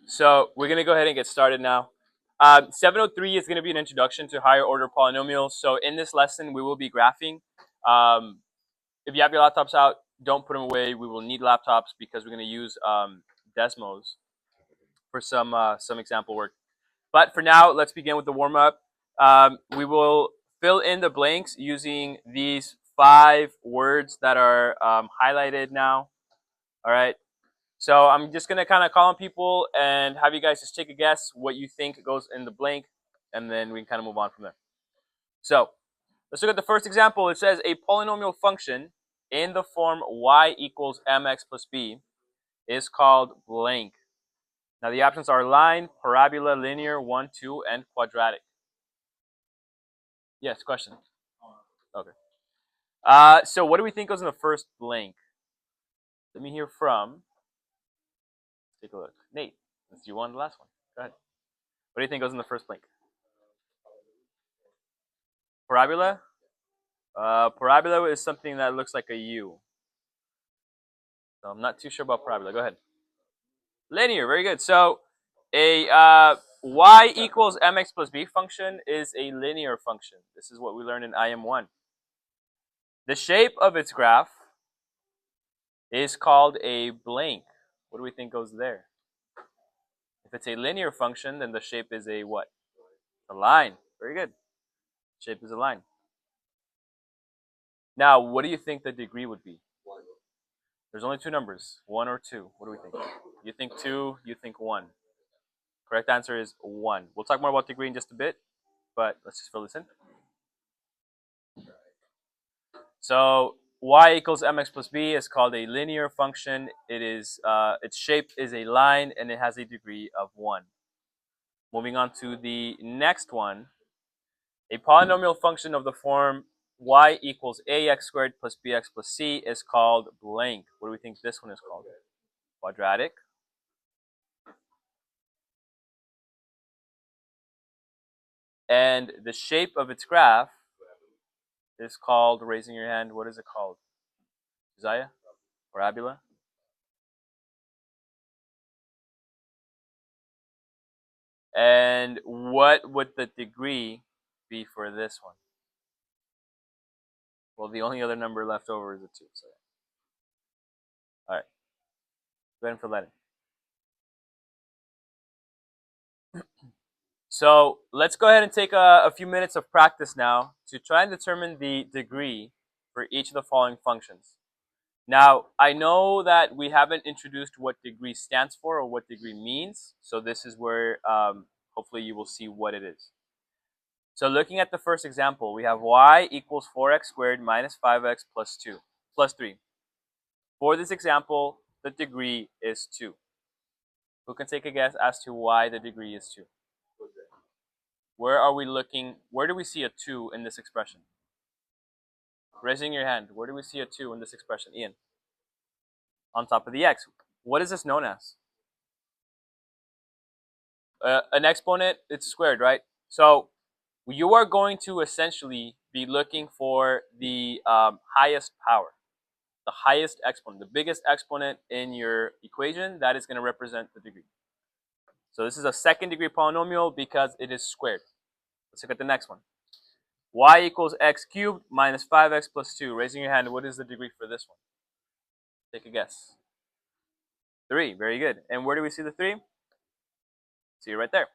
So we're going to go ahead and get started now. 703 is going to be an introduction to higher order polynomials. So in this lesson, we will be graphing. If you have your laptops out, don't put them away. We will need laptops because we're going to use Desmos for some example work. But for now, let's begin with the warm up. We will fill in the blanks using these 5 words that are highlighted now. All right. So I'm just going to kind of call on people and have you guys just take a guess what you think goes in the blank, and then we can kind of move on from there. So let's look at the first example. It says a polynomial function in the form y equals mx plus b is called blank. Now the options are line, parabola, linear, 1, 2, and quadratic. Yes, question. Okay. So what do we think goes in the first blank? Let me hear from. Take a look. Nate, since you won the last one. Go ahead. What do you think goes in the first blank? Parabola? Parabola is something that looks like a U. So I'm not too sure about parabola. Go ahead. Linear, very good. So a y equals mx plus b function is a linear function. This is what we learned in IM1. The shape of its graph is called a blank. What do we think goes there? If it's a linear function, then the shape is a what? A line. Very good. Shape is a line. Now, what do you think the degree would be? There's only 2 numbers, 1 or 2. What do we think? You think 2, you think 1. Correct answer is 1. We'll talk more about degree in just a bit, but let's just fill this in. So y equals mx plus b is called a linear function. It is its shape is a line and it has a degree of 1. Moving on to the next one, a polynomial function of the form y equals ax squared plus bx plus c is called blank. What do we think this one is called? Quadratic. And the shape of its graph is called, raising your hand, what is it called? Josiah? Parabola? And what would the degree be for this one? Well, the only other number left over is a 2. So. All right. Go ahead and fill that in. So let's go ahead and take a few minutes of practice now to try and determine the degree for each of the following functions. Now, I know that we haven't introduced what degree stands for or what degree means, so this is where hopefully you will see what it is. So looking at the first example, we have y equals 4x squared minus 5x plus 3. For this example, the degree is 2. Who can take a guess as to why the degree is 2? Where are we looking? Where do we see a 2 in this expression? Raising your hand. Where do we see a 2 in this expression? Ian. On top of the x. What is this known as? An exponent, it's squared, right? So you are going to essentially be looking for the highest power, the highest exponent, the biggest exponent in your equation. That is going to represent the degree. So this is a second degree polynomial because it is squared. Let's look at the next one. Y equals x cubed minus 5x plus 2. Raising your hand, what is the degree for this one? Take a guess. 3. Very good. And where do we see the 3? See it right there.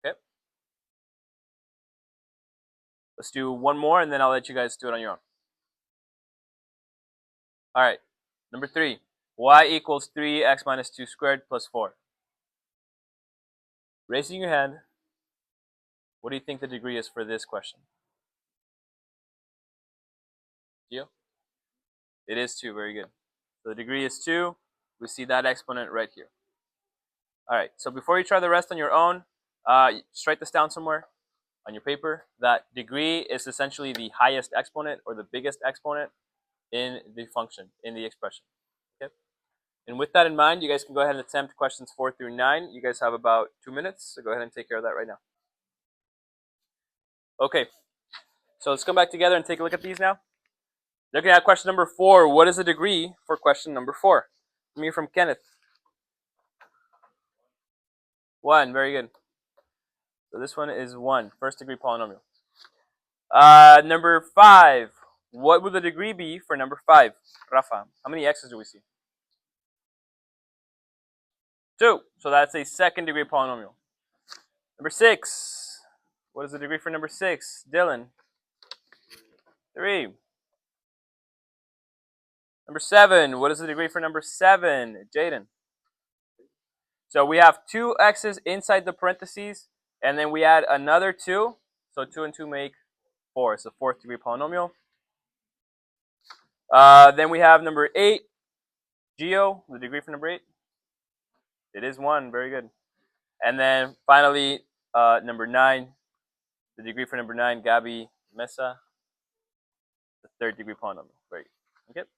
Okay. Let's do one more, and then I'll let you guys do it on your own. All right. Number 3. Y equals 3x minus 2 squared plus 4. Raising your hand, what do you think the degree is for this question? Gio? It is 2. Very good. So the degree is 2. We see that exponent right here. All right. So before you try the rest on your own, just write this down somewhere on your paper. That degree is essentially the highest exponent or the biggest exponent in the function, in the expression. Okay. And with that in mind, you guys can go ahead and attempt questions 4 through 9. You guys have about 2 minutes, so go ahead and take care of that right now. Okay. So let's come back together and take a look at these now. Looking at question number 4, what is the degree for question number 4? Let me hear from Kenneth. 1. Very good. So this one is 1, first degree polynomial. Number 5. What would the degree be for number 5? Rafa, how many x's do we see? 2. So that's a second degree polynomial. Number 6. What is the degree for number 6? Dylan. 3. Number 7. What is the degree for number 7? Jaden. So we have 2 x's inside the parentheses, and then we add another 2. So 2 and 2 make 4. It's a fourth degree polynomial. Then we have number 8. Geo, the degree for number 8. It is 1. Very good. And then finally, number 9. The degree for number 9, Gabby Mesa. The third degree polynomial. Very good. Okay.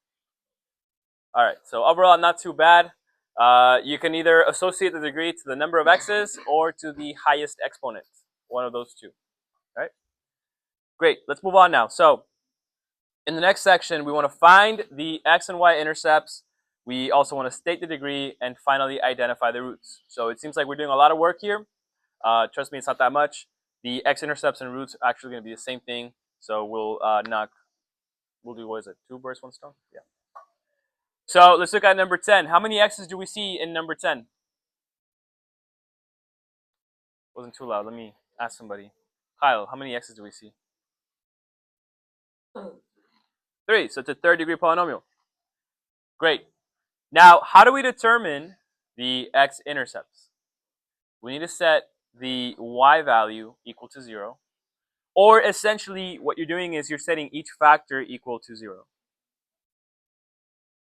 All right. So overall, not too bad. You can either associate the degree to the number of x's or to the highest exponent. One of those two. All right. Great. Let's move on now. So in the next section, we want to find the x and y intercepts. We also want to state the degree and finally identify the roots. So it seems like we're doing a lot of work here. Trust me, it's not that much. The x-intercepts and roots are actually going to be the same thing. So we'll do, what is it, 2 birds, 1 stone? Yeah. So let's look at number 10. How many x's do we see in number 10? Wasn't too loud. Let me ask somebody. Kyle, how many x's do we see? 3. So it's a third degree polynomial. Great. Now, how do we determine the x-intercepts? We need to set the y value equal to 0. Or essentially, what you're doing is you're setting each factor equal to 0.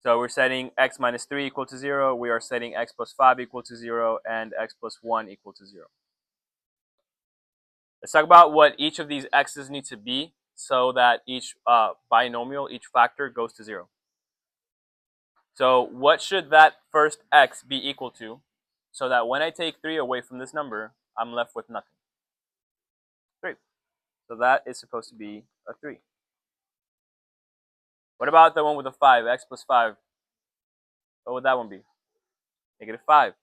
So we're setting x minus 3 equal to 0. We are setting x plus 5 equal to 0. And x plus 1 equal to 0. Let's talk about what each of these x's need to be so that each binomial, each factor goes to 0. So what should that first x be equal to so that when I take 3 away from this number, I'm left with nothing? 3. So that is supposed to be a 3. What about the one with a 5, x plus 5? What would that one be? Negative 5.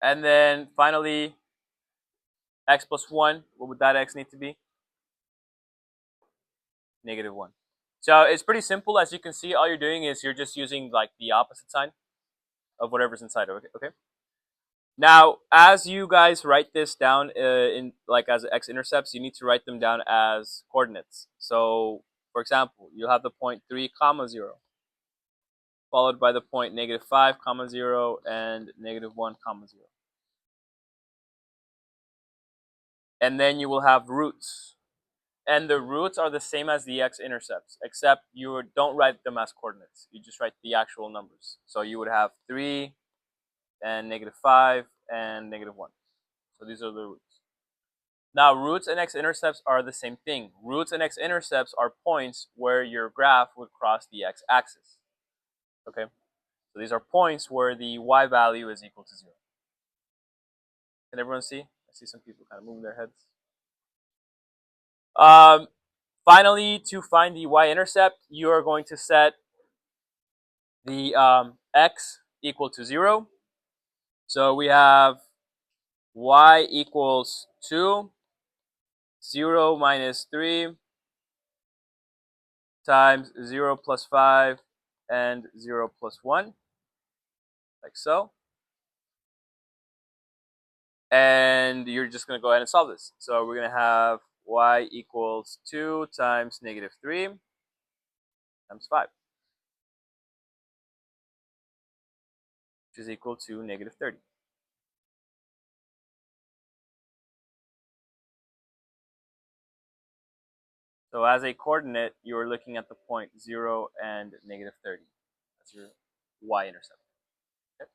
And then finally, x plus 1, what would that x need to be? Negative 1. So it's pretty simple. As you can see, all you're doing is you're just using like the opposite sign of whatever's inside of it. Okay. Now, as you guys write this down in like as x-intercepts, you need to write them down as coordinates. So, for example, you'll have the point 3, 0, followed by the point negative 5, 0, and negative 1, 0. And then you will have roots. And the roots are the same as the x-intercepts, except you don't write them as coordinates. You just write the actual numbers. So you would have 3, and negative 5, and negative 1. So these are the roots. Now, roots and x-intercepts are the same thing. Roots and x-intercepts are points where your graph would cross the x-axis. Okay? So these are points where the y value is equal to 0. Can everyone see? I see some people kind of moving their heads. Finally, to find the y-intercept, you are going to set the x equal to 0. So we have y equals 2, 0 minus 3 times 0 plus 5 and 0 plus 1, like so. And you're just going to go ahead and solve this. So we're going to have y equals 2 times negative 3 times 5, which is equal to negative 30. So as a coordinate, you're looking at the point 0 and negative 30. That's your y-intercept. Okay.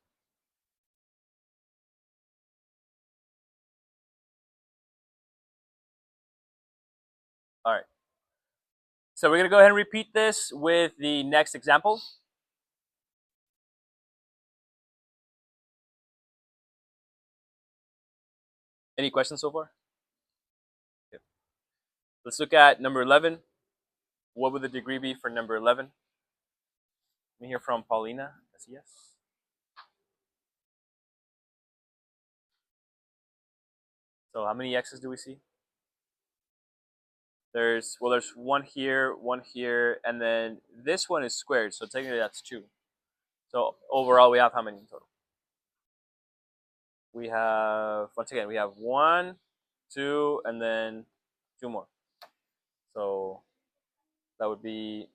All right. So we're going to go ahead and repeat this with the next example. Any questions so far? Okay. Let's look at number 11. What would the degree be for number 11? Let me hear from Paulina. Yes. So how many x's do we see? There's one here, and then this one is squared, so technically that's 2. So overall, we have how many in total? We have, once again, we have 1, 2, and then 2 more. So that would be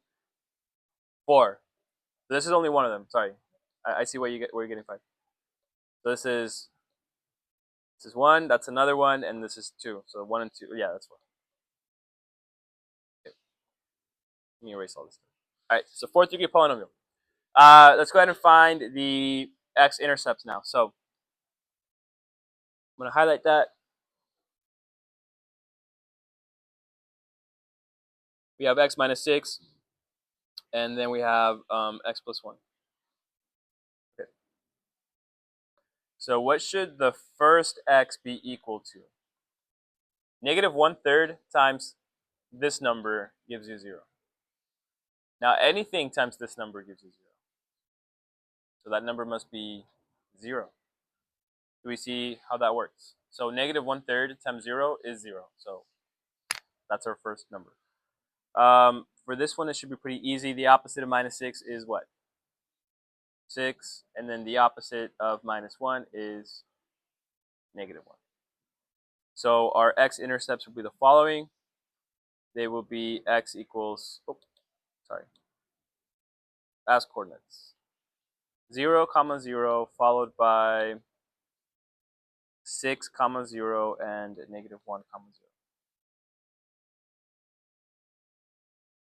4. So this is only one of them. Sorry, I see where you're getting 5. So this is 1. That's another one, and this is 2. So 1 and 2. Yeah, that's 1. Okay. Let me erase all this stuff. All right. So 4th degree polynomial. Let's go ahead and find the x-intercepts now. So I'm going to highlight that. We have x minus 6, and then we have x plus 1. Okay. So what should the first x be equal to? Negative 1/3 times this number gives you 0. Now anything times this number gives you 0. So that number must be 0. Do we see how that works? So negative 1/3 times 0 is 0. So that's our first number. For this one, it should be pretty easy. The opposite of minus 6 is what? 6. And then the opposite of minus 1 is negative 1. So our x-intercepts will be the following. They will be x equals, as coordinates. 0, 0, followed by 6, 0, and negative 1, 0.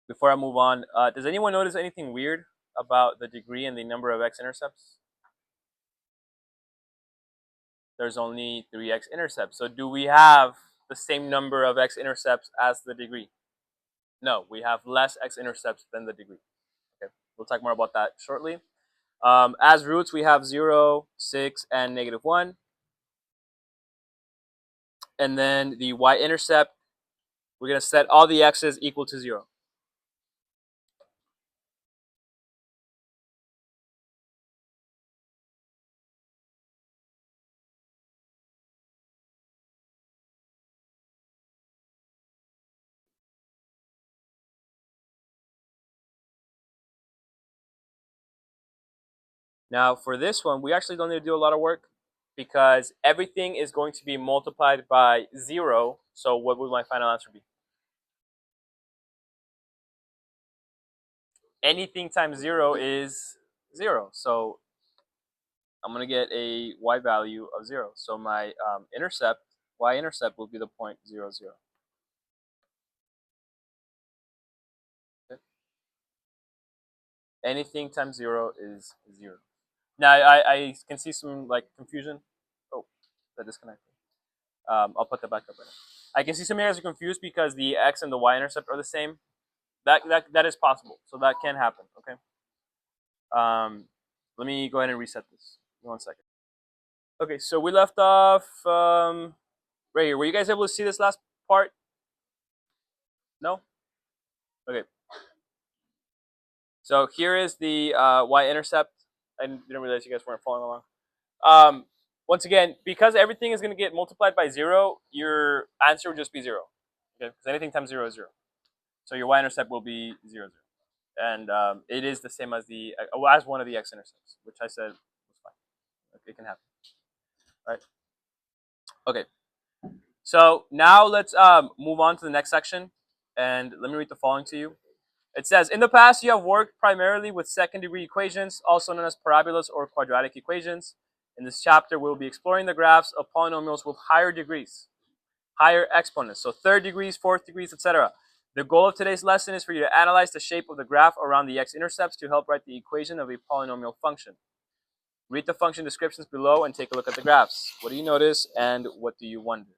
Before I move on, does anyone notice anything weird about the degree and the number of x-intercepts? There's only 3 x-intercepts. So do we have the same number of x-intercepts as the degree? No, we have less x-intercepts than the degree. Okay, we'll talk more about that shortly. As roots, we have 0, 6, and negative 1. And then the y-intercept, we're going to set all the x's equal to 0. Now, for this one, we actually don't need to do a lot of work because everything is going to be multiplied by 0. So what would my final answer be? Anything times 0 is 0. So I'm going to get a y value of 0. So my y-intercept will be the point 0, 0. Okay. Anything times 0 is 0. Now, I can see some like confusion. Oh, that disconnected. I'll put that back up right now. I can see some areas are confused because the x and the y-intercept are the same. That is possible. So that can happen. Okay. Let me go ahead and reset this. 1 second. Okay, so we left off right here. Were you guys able to see this last part? No? Okay. So here is the y-intercept. I didn't realize you guys weren't following along. Once again, because everything is going to get multiplied by 0, your answer would just be 0. Okay, because anything times 0 is 0. So your y-intercept will be 0, 0. And it is the same as as one of the x-intercepts, which I said was fine. It can happen. All right. Okay. So now let's move on to the next section, and let me read the following to you. It says, in the past, you have worked primarily with second-degree equations, also known as parabolas or quadratic equations. In this chapter, we'll be exploring the graphs of polynomials with higher degrees, higher exponents, so third degrees, fourth degrees, etc. The goal of today's lesson is for you to analyze the shape of the graph around the x-intercepts to help write the equation of a polynomial function. Read the function descriptions below and take a look at the graphs. What do you notice and what do you wonder?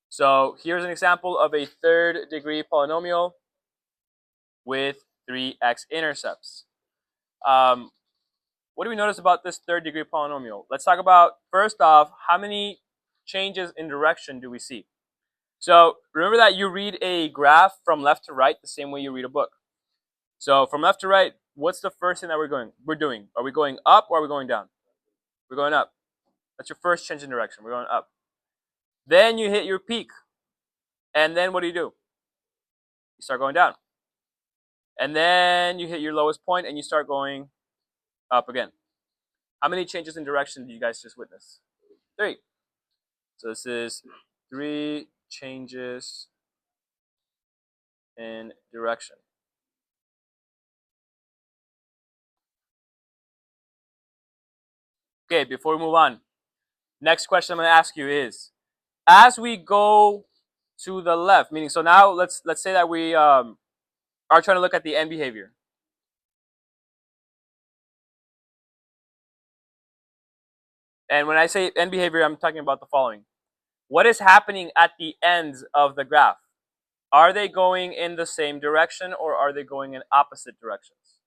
So here's an example of a third degree polynomial with 3 x-intercepts. What do we notice about this third degree polynomial? Let's talk about, first off, how many changes in direction do we see? So remember that you read a graph from left to right the same way you read a book. So from left to right, what's the first thing that we're doing? Are we going up or are we going down? We're going up. That's your first change in direction. We're going up. Then you hit your peak. And then what do? You start going down. And then you hit your lowest point and you start going up again. How many changes in direction do you guys just witness? 3. So this is 3 changes in direction. Okay, before we move on, next question I'm going to ask you is, as we go to the left, meaning, so now let's say that we are trying to look at the end behavior. And when I say end behavior, I'm talking about the following. What is happening at the ends of the graph? Are they going in the same direction or are they going in opposite directions?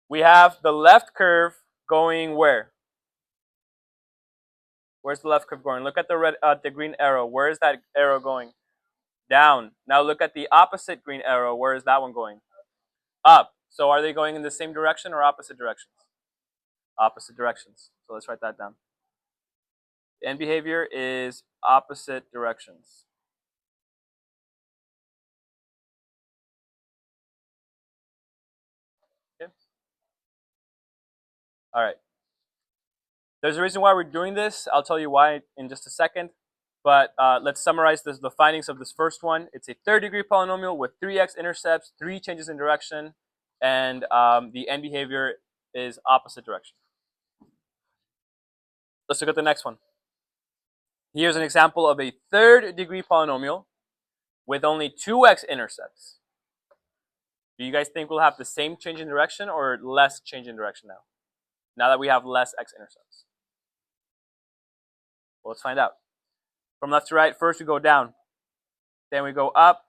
We have the left curve going where? Where's the left curve going? Look at the green arrow. Where is that arrow going? Down. Now look at the opposite green arrow. Where is that one going? Up. So are they going in the same direction or opposite directions? Opposite directions. So let's write that down. The end behavior is opposite directions. Okay. All right. There's a reason why we're doing this. I'll tell you why in just a second. But let's summarize the findings of this first one. It's a third-degree polynomial with 3 x-intercepts, 3 changes in direction, and the end behavior is opposite direction. Let's look at the next one. Here's an example of a third-degree polynomial with only 2 x-intercepts. Do you guys think we'll have the same change in direction or less change in direction now? Now that we have less x-intercepts. Well, let's find out. From left to right, first we go down. Then we go up.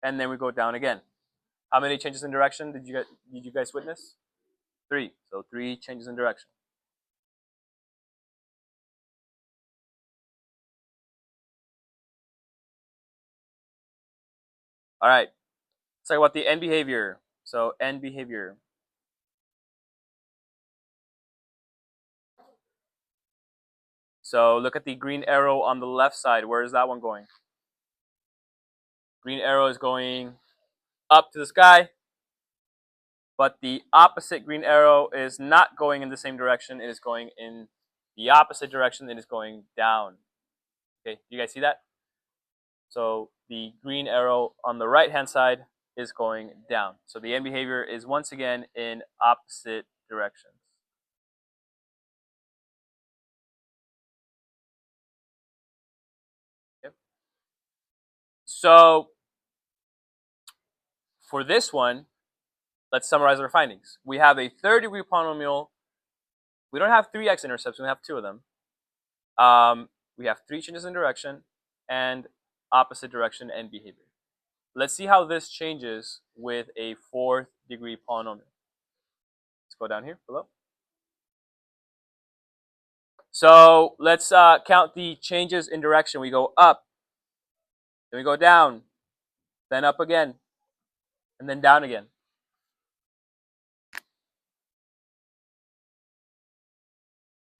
And then we go down again. How many changes in direction did you guys witness? 3. So 3 changes in direction. All right. Let's talk about the end behavior. So end behavior. So look at the green arrow on the left side. Where is that one going? Green arrow is going up to the sky. But the opposite green arrow is not going in the same direction. It is going in the opposite direction. It is going down. Okay, you guys see that? So the green arrow on the right-hand side is going down. So the end behavior is once again in opposite directions. Okay. So for this one, let's summarize our findings. We have a third-degree polynomial. We don't have 3 x-intercepts. We have 2 of them. We have 3 changes in direction and opposite direction end behavior. Let's see how this changes with a 4th-degree polynomial. Let's go down here below. So let's count the changes in direction. We go up, then we go down, then up again, and then down again.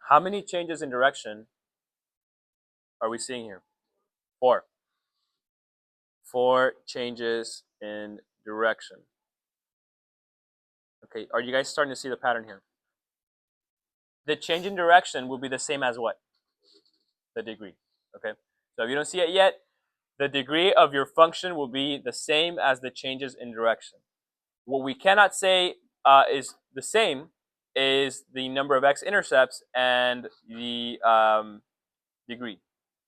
How many changes in direction are we seeing here? 4. 4 changes in direction. Okay, are you guys starting to see the pattern here? The change in direction will be the same as what? The degree. Okay, so if you don't see it yet, the degree of your function will be the same as the changes in direction. What we cannot say is the same is the number of x-intercepts and the degree,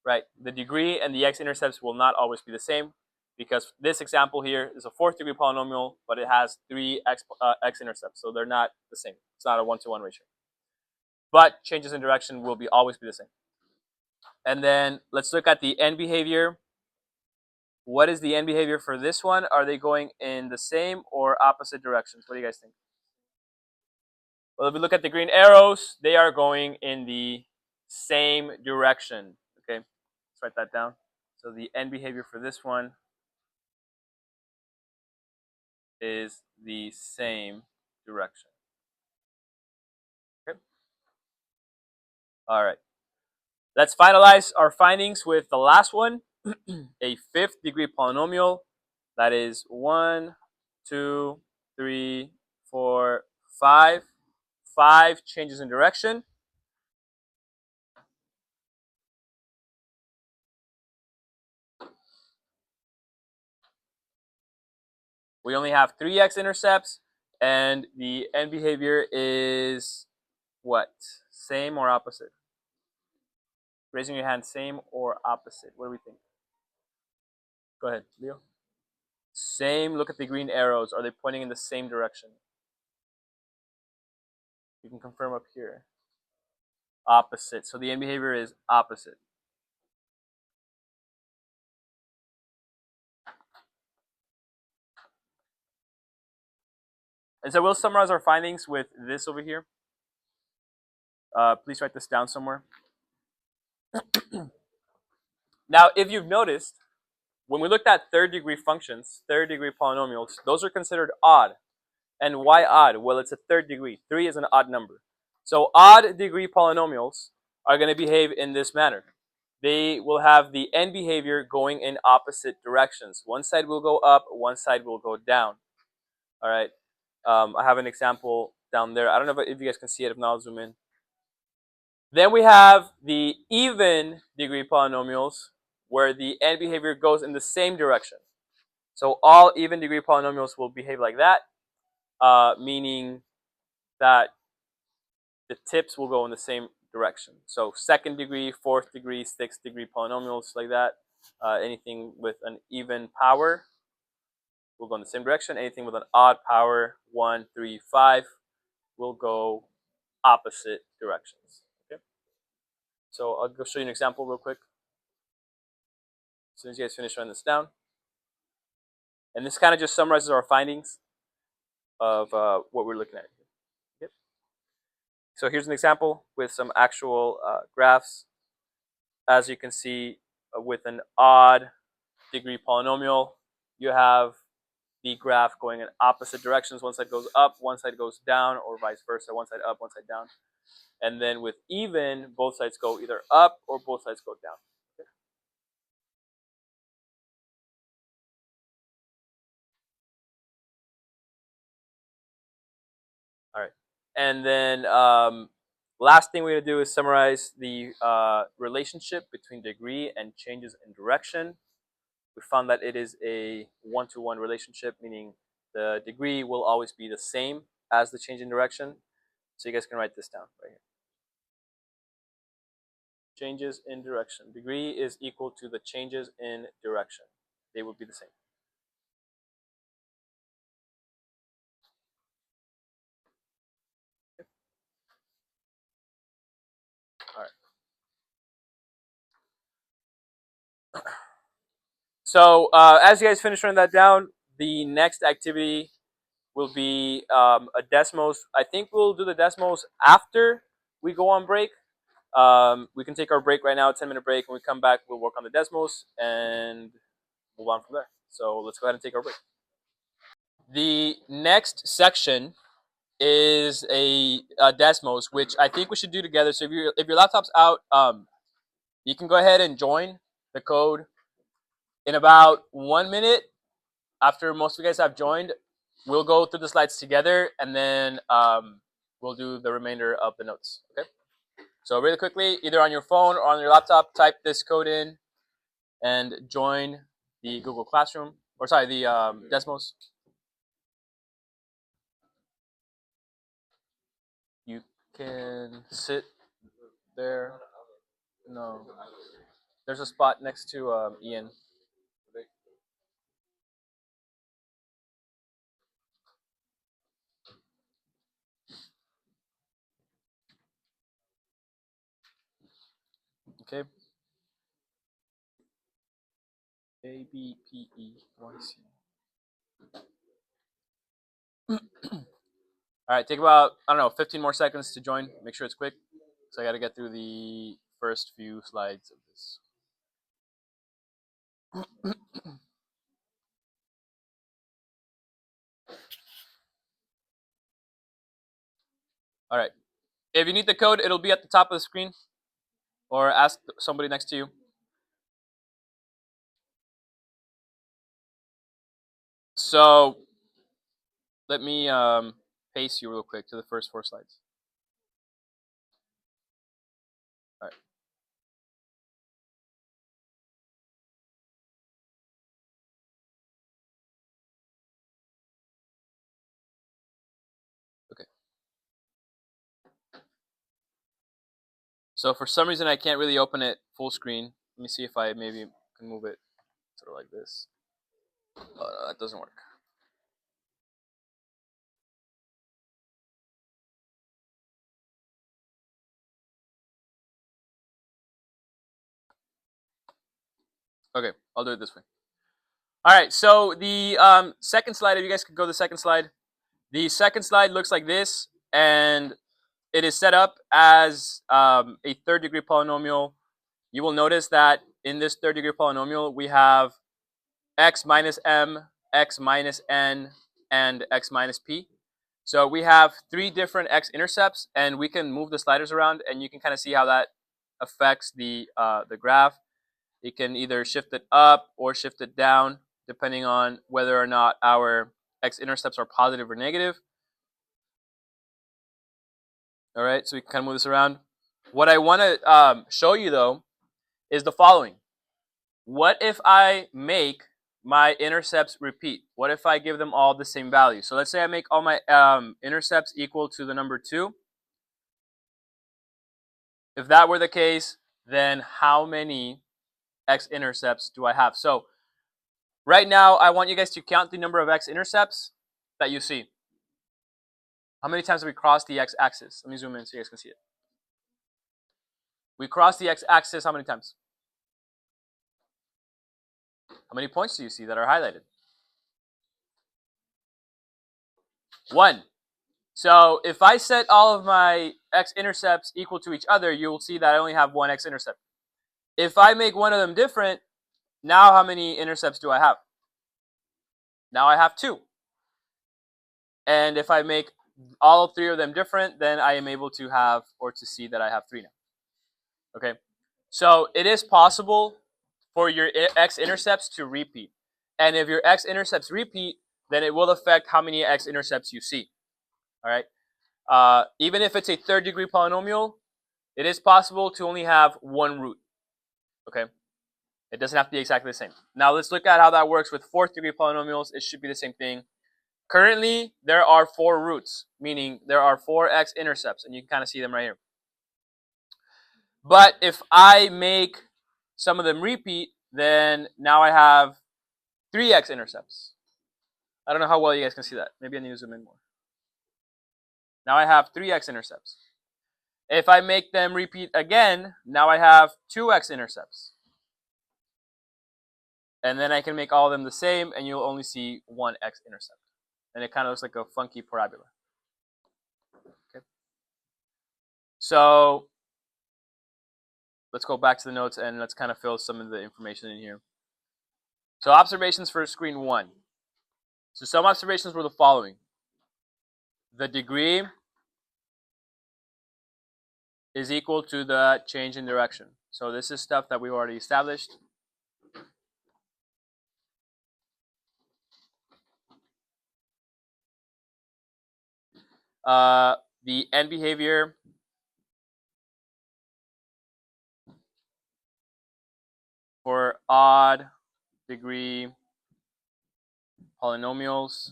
right? The degree and the x-intercepts will not always be the same because this example here is a 4th-degree polynomial, but it has 3 x-intercepts, so they're not the same. It's not a 1-to-1 ratio. But changes in direction will always be the same. And then let's look at the end behavior. What is the end behavior for this one? Are they going in the same or opposite directions? What do you guys think? Well, if we look at the green arrows, they are going in the same direction. Okay, let's write that down. So the end behavior for this one is the same direction. Okay. All right. Let's finalize our findings with the last one, a fifth degree polynomial that is 1, 2, 3, 4, 5. 5 changes in direction. We only have 3 x-intercepts, and the end behavior is what? Same or opposite? Raising your hand, same or opposite? What do we think? Go ahead, Leo. Same. Look at the green arrows. Are they pointing in the same direction? You can confirm up here. Opposite. So the end behavior is opposite. And so we'll summarize our findings with this over here. Please write this down somewhere. Now, if you've noticed, when we looked at third degree functions, third degree polynomials, those are considered odd. And why odd? Well, it's a third degree. 3 is an odd number. So odd degree polynomials are going to behave in this manner. They will have the end behavior going in opposite directions. One side will go up, one side will go down. All right. I have an example down there. I don't know if you guys can see it. If not, I'll zoom in. Then we have the even degree polynomials, where the end behavior goes in the same direction. So all even degree polynomials will behave like that, meaning that the tips will go in the same direction. So second degree, fourth degree, sixth degree polynomials like that. Anything with an even power will go in the same direction. Anything with an odd power, 1, 3, 5, will go opposite directions. Okay. So I'll go show you an example real quick. As soon as you guys finish writing this down. And this kind of just summarizes our findings of what we're looking at here. Yep. So here's an example with some actual graphs. As you can see, with an odd degree polynomial, you have the graph going in opposite directions. One side goes up, one side goes down, or vice versa. One side up, one side down. And then with even, both sides go either up or both sides go down. Okay. All right. And then last thing we're going to do is summarize the relationship between degree and changes in direction. We found that it is a one-to-one relationship, meaning the degree will always be the same as the change in direction. So you guys can write this down right here. Changes in direction. Degree is equal to the changes in direction. They will be the same. All right. So as you guys finish writing that down, the next activity will be a Desmos. I think we'll do the Desmos after we go on break. We can take our break right now, 10-minute break. When we come back, we'll work on the Desmos and move on from there. So let's go ahead and take our break. The next section is a Desmos, which I think we should do together. So if your laptop's out, you can go ahead and join the code in about 1 minute. After most of you guys have joined, we'll go through the slides together, and then we'll do the remainder of the notes. Okay. So really quickly, either on your phone or on your laptop, type this code in and join the Google Classroom, or sorry, the Desmos. You can sit there. No, there's a spot next to Ian. Okay. ABPEYC. All right, take about, I don't know, 15 more seconds to join. Make sure it's quick. So I got to get through the first few slides of this. All right. If you need the code, it'll be at the top of the screen. or ask somebody next to you. So let me pace you real quick to the first 4 slides. All right. Okay. So for some reason I can't really open it full screen. Let me see if I maybe can move it sort of like this. That doesn't work. Okay, I'll do it this way. All right, so the second slide, if you guys could go to the second slide. The second slide looks like this, and it is set up as a third degree polynomial. You will notice that in this third degree polynomial, we have x minus m, x minus n, and x minus p. So we have 3 different x-intercepts, and we can move the sliders around, and you can kind of see how that affects the graph. You can either shift it up or shift it down, depending on whether or not our x-intercepts are positive or negative. All right, so we can kind of move this around. What I want to show you, though, is the following. What if I make my intercepts repeat? What if I give them all the same value? So let's say I make all my intercepts equal to the number 2. If that were the case, then how many x-intercepts do I have? So right now, I want you guys to count the number of x-intercepts that you see. How many times have we crossed the x-axis? Let me zoom in so you guys can see it. We crossed the x-axis how many times? How many points do you see that are highlighted? 1. So if I set all of my x-intercepts equal to each other, you will see that I only have 1 x-intercept. If I make one of them different, now how many intercepts do I have? Now I have 2. And if I make all 3 of them different, then I am able to have, or to see that I have 3 now. Okay, so it is possible for your x-intercepts to repeat. And if your x-intercepts repeat, then it will affect how many x-intercepts you see. All right, even if it's a third degree polynomial, it is possible to only have 1 root. Okay, it doesn't have to be exactly the same. Now let's look at how that works with fourth degree polynomials. It should be the same thing. Currently, there are 4 roots, meaning there are 4 x-intercepts, and you can kind of see them right here. But if I make some of them repeat, then now I have 3 x-intercepts. I don't know how well you guys can see that. Maybe I need to zoom in more. Now I have 3 x-intercepts. If I make them repeat again, now I have 2 x-intercepts. And then I can make all of them the same, and you'll only see 1 x-intercept. And it kind of looks like a funky parabola. Okay. So let's go back to the notes, and let's kind of fill some of the information in here. So observations for screen 1. So some observations were the following. The degree is equal to the change in direction. So this is stuff that we've already established. The end behavior for odd degree polynomials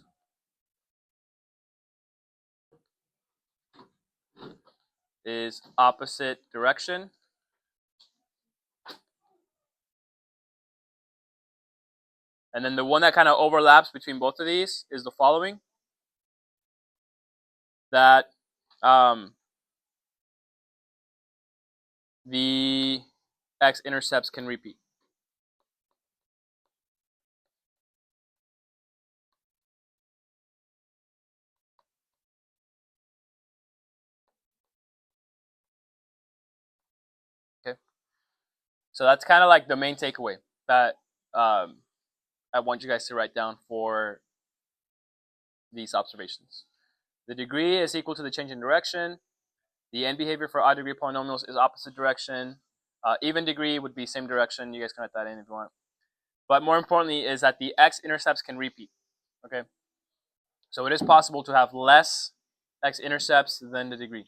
is opposite direction. And then the one that kind of overlaps between both of these is the following. That the x-intercepts can repeat. Okay. So that's kind of like the main takeaway that I want you guys to write down for these observations. The degree is equal to the change in direction. The end behavior for odd degree polynomials is opposite direction. Even degree would be same direction. You guys can write that in if you want. But more importantly is that the x-intercepts can repeat. Okay, so it is possible to have less x-intercepts than the degree.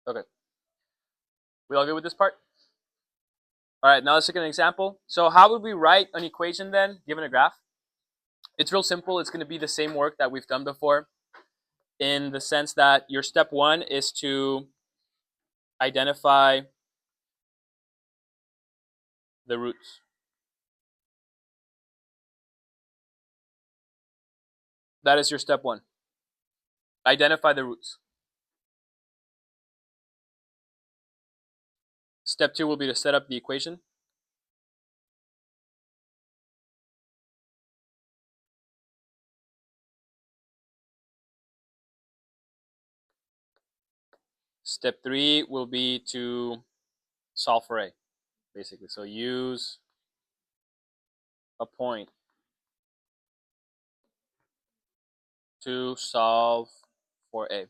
Okay, we all good with this part? All right, now let's look at an example. So how would we write an equation then, given a graph? It's real simple. It's going to be the same work that we've done before, in the sense that your step one is to identify the roots. That is your step one. Identify the roots. Step two will be to set up the equation. Step three will be to solve for a, basically. So use a point to solve for a.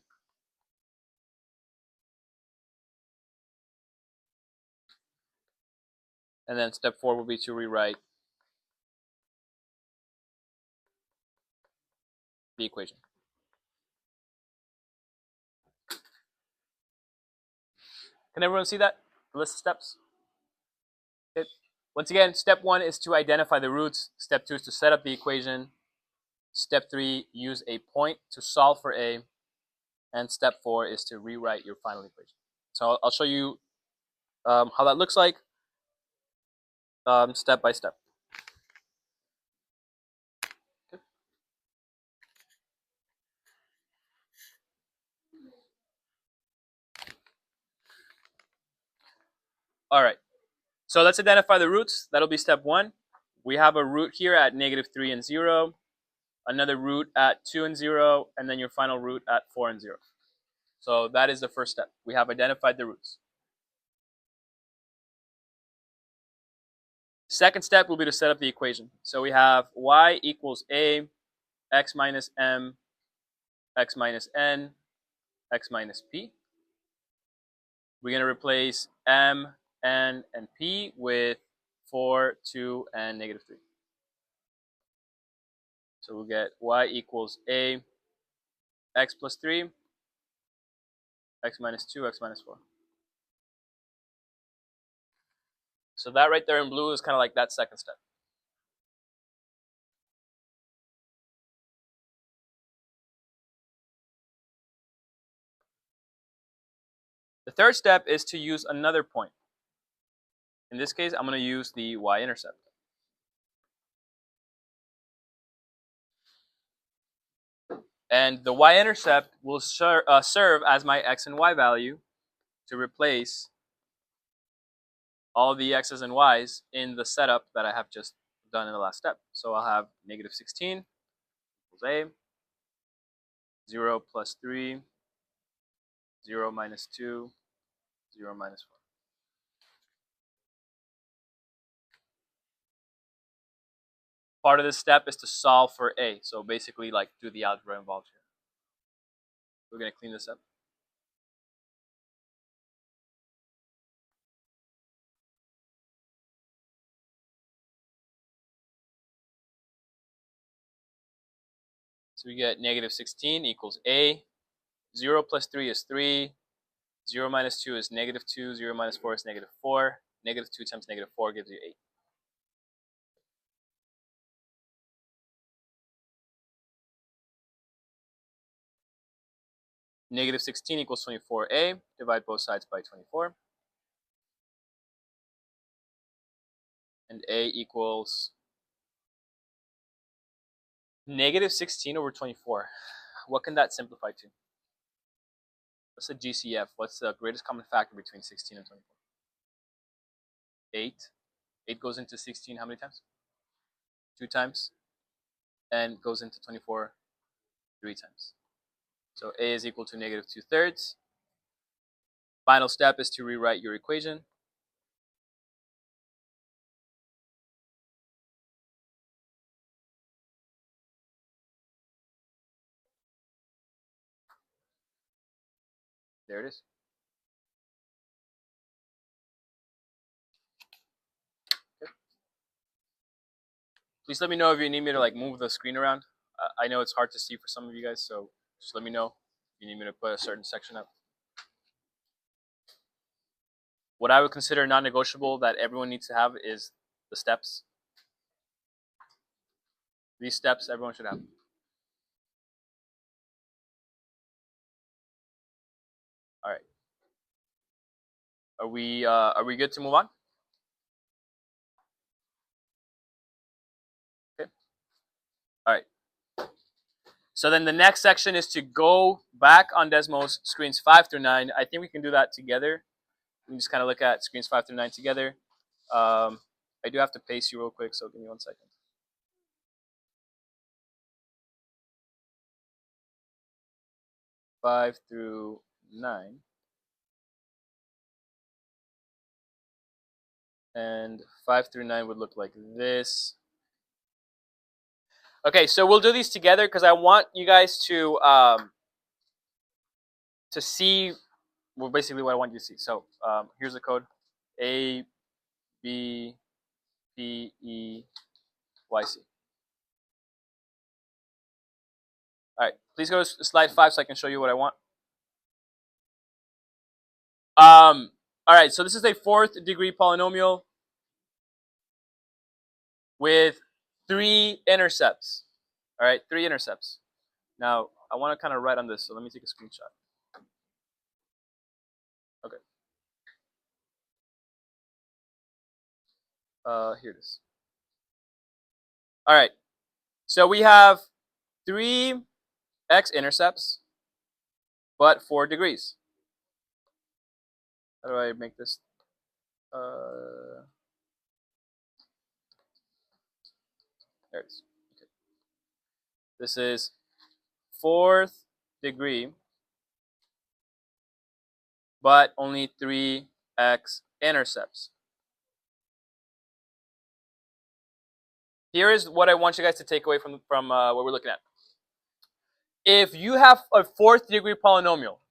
And then step four will be to rewrite the equation. Can everyone see that? The list of steps? Okay. Once again, step one is to identify the roots. Step two is to set up the equation. Step three, use a point to solve for a. And step four is to rewrite your final equation. So I'll show you how that looks like step by step. Okay. All right. So let's identify the roots. That'll be step one. We have a root here at -3 and 0, another root at 2 and 0, and then your final root at 4 and 0. So that is the first step. We have identified the roots. Second step will be to set up the equation. So we have y equals a, x minus m, x minus n, x minus p. We're going to replace m, n, and p with 4, 2, and -3. So we'll get y equals a, x plus 3, x minus 2, x minus 4. So that right there in blue is kind of like that second step. The third step is to use another point. In this case, I'm going to use the y-intercept. And the y-intercept will serve as my x and y value to replace all the x's and y's in the setup that I have just done in the last step. So I'll have -16 equals a, 0 plus 3, 0 minus 2, 0 minus 4. Part of this step is to solve for a. So basically, like, do the algebra involved here. We're going to clean this up. So we get -16 equals a. 0 plus 3 is 3. 0 minus 2 is -2. 0 minus 4 is -4. -2 times -4 gives you 8. -16 equals 24a. Divide both sides by 24. And a equals -16 over 24. What can that simplify to? What's the GCF? What's the greatest common factor between 16 and 24? 8. 8 goes into 16 how many times? 2 times. and goes into 24 3 times. So a is equal to negative 2/3. Final step is to rewrite your equation. There it is. Okay. Please let me know if you need me to like move the screen around. I know it's hard to see for some of you guys, so just let me know if you need me to put a certain section up. What I would consider non-negotiable that everyone needs to have is the steps. These steps everyone should have. All right. Are we good to move on? Okay. All right. So then the next section is to go back on Desmos screens 5 through 9. I think we can do that together. We can just kind of look at screens 5 through 9 together. I do have to pace you real quick, so give me 1 second. Five through 9. And 5 through 9 would look like this. Okay, so we'll do these together because I want you guys to see, well, basically what I want you to see. So here's the code: A, B, P, E, Y, C. All right, please go to slide 5 so I can show you what I want. All right, so this is a 4th degree polynomial with 3 intercepts. All right, 3 intercepts. Now, I want to kind of write on this, so let me take a screenshot. Okay. Here it is. All right, so we have 3 x-intercepts, but 4 degrees. How do I make this? There it is. Okay. This is 4th degree, but only 3 x-intercepts. Here is what I want you guys to take away from what we're looking at. If you have a 4th degree polynomial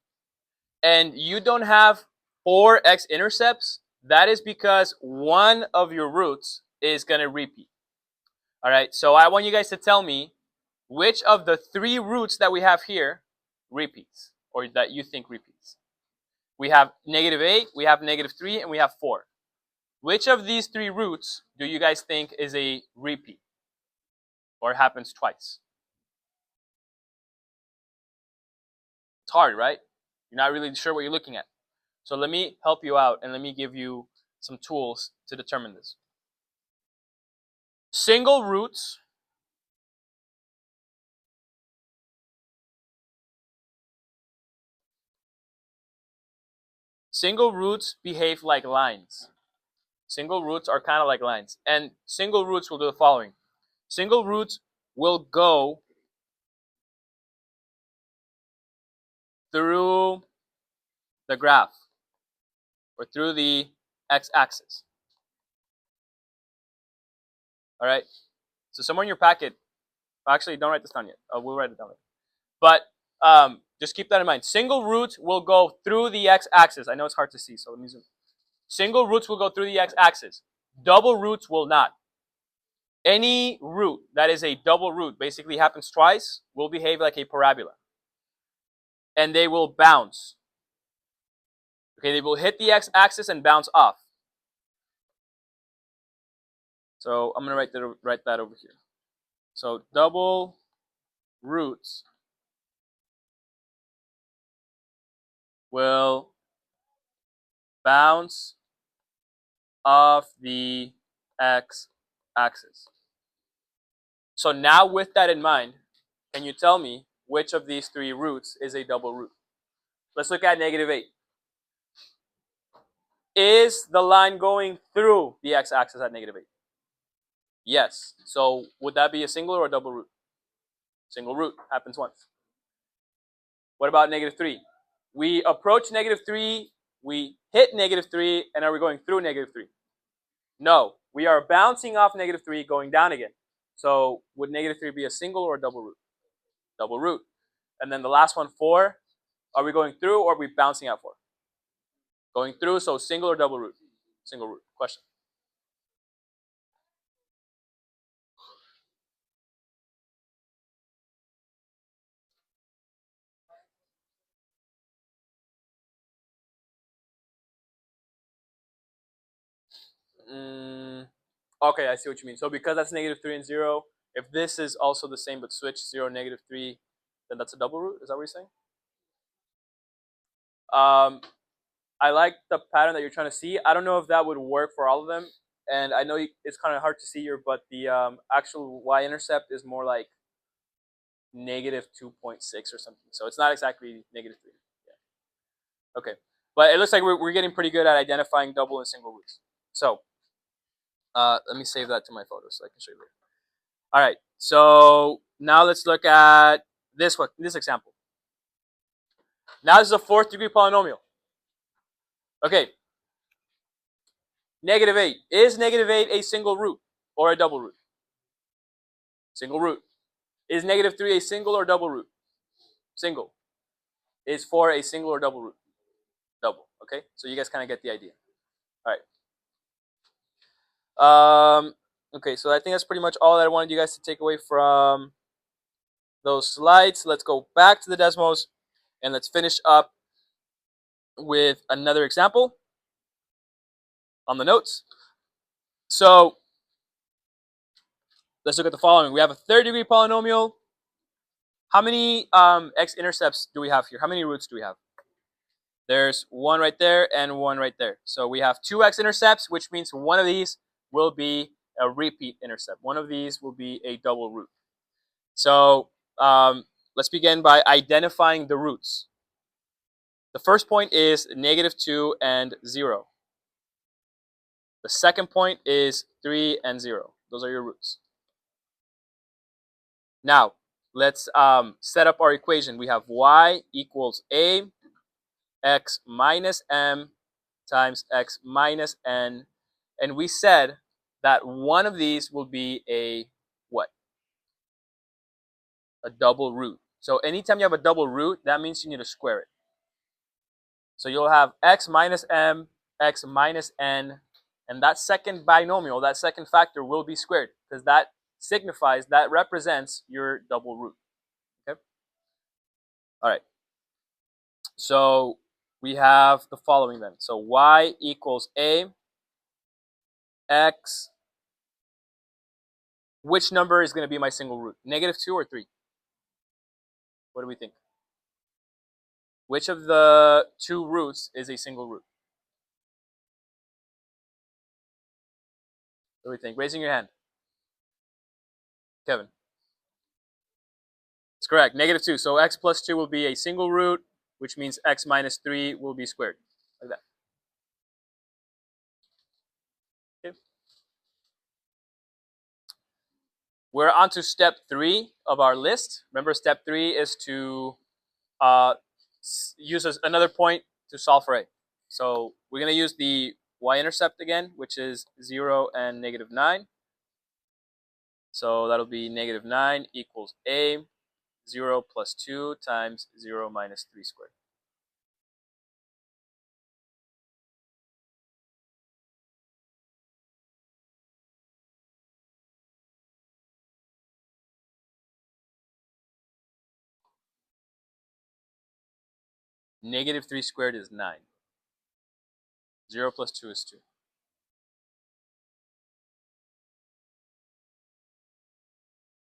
and you don't have 4 x-intercepts, that is because one of your roots is going to repeat. All right, so I want you guys to tell me which of the 3 roots that we have here repeats, or that you think repeats. We have -8, we have -3, and we have 4. Which of these 3 roots do you guys think is a repeat or happens twice? It's hard, right? You're not really sure what you're looking at. So let me help you out and let me give you some tools to determine this. Single roots behave like lines. Single roots are kind of like lines. And single roots will do the following. Single roots will go through the graph or through the x-axis. All right. So somewhere in your packet, actually, don't write this down yet. We'll write it down later. But just keep that in mind. Single roots will go through the x-axis. I know it's hard to see, so let me zoom. Single roots will go through the x-axis. Double roots will not. Any root that is a double root, basically happens twice, will behave like a parabola. And they will bounce. Okay, they will hit the x-axis and bounce off. So I'm going to write that over here. So double roots will bounce off the x-axis. So now with that in mind, can you tell me which of these 3 roots is a double root? Let's look at -8. Is the line going through the x-axis at -8? Yes. So would that be a single or a double root? Single root happens once. What about negative 3? We approach negative 3, we hit negative 3, and are we going through negative 3? No, we are bouncing off negative 3, going down again. So would negative 3 be a single or a double root? Double root. And then the last one, 4, are we going through or are we bouncing out 4? Going through, so single or double root? Single root. Question. Okay, I see what you mean. So because that's negative 3 and 0, if this is also the same but switch 0, negative 3, then that's a double root? Is that what you're saying? I like the pattern that you're trying to see. I don't know if that would work for all of them. And I know it's kind of hard to see here, but the actual y-intercept is more like negative 2.6 or something. So it's not exactly negative 3. Yeah. Okay. But it looks like we're getting pretty good at identifying double and single roots. So let me save that to my photos so I can show you later. All right. So now let's look at this one, this example. Now this is a 4th degree polynomial. Okay. Negative 8. Is negative 8 a single root or a double root? Single root. Is negative 3 a single or double root? Single. Is 4 a single or double root? Double. Okay. So you guys kind of get the idea. All right. Okay. So I think that's pretty much all that I wanted you guys to take away from those slides. Let's go back to the Desmos and let's finish up with another example on the notes. So let's look at the following. We have a 3rd degree polynomial. How many x-intercepts do we have here? How many roots do we have? There's one right there and one right there. So we have 2 x-intercepts, which means one of these will be a repeat intercept. One of these will be a double root. So let's begin by identifying the roots. The first point is negative 2 and 0. The second point is 3 and 0. Those are your roots. Now, let's set up our equation. We have y equals a x minus m times x minus n. And we said that one of these will be a what? A double root. So anytime you have a double root, that means you need to square it. So you'll have x minus m, x minus n, and that second binomial, that second factor will be squared because that signifies, that represents your double root. Okay? All right. So we have the following then. So y equals a, x. Which number is going to be my single root? Negative 2 or 3? What do we think? Which of the 2 roots is a single root? What do we think? Raising your hand. Kevin. It's correct. Negative 2. So x plus 2 will be a single root, which means x minus 3 will be squared. Like that. Okay. We're on to step 3 of our list. Remember, step 3 is to use another point to solve for a. So we're going to use the y-intercept again, which is 0 and negative 9. So that'll be negative 9 equals a. 0 plus 2 times 0 minus 3 squared. Negative 3 squared is 9. 0 plus 2 is 2.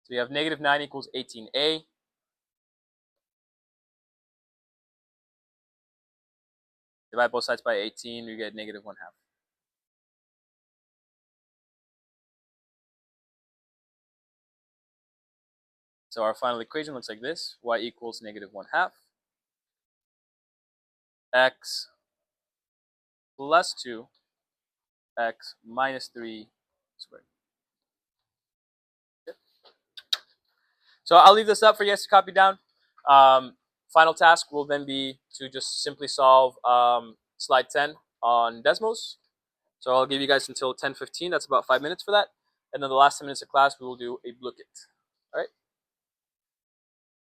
So you have negative 9 equals 18a. Divide both sides by 18, you get negative 1/2. So our final equation looks like this. Y equals negative 1/2. X plus 2, x minus 3 squared. Okay. So I'll leave this up for you guys to copy down. Final task will then be to just simply solve slide 10 on Desmos. So I'll give you guys until 10:15. That's about 5 minutes for that. And then the last 10 minutes of class, we will do a Blooket. All right.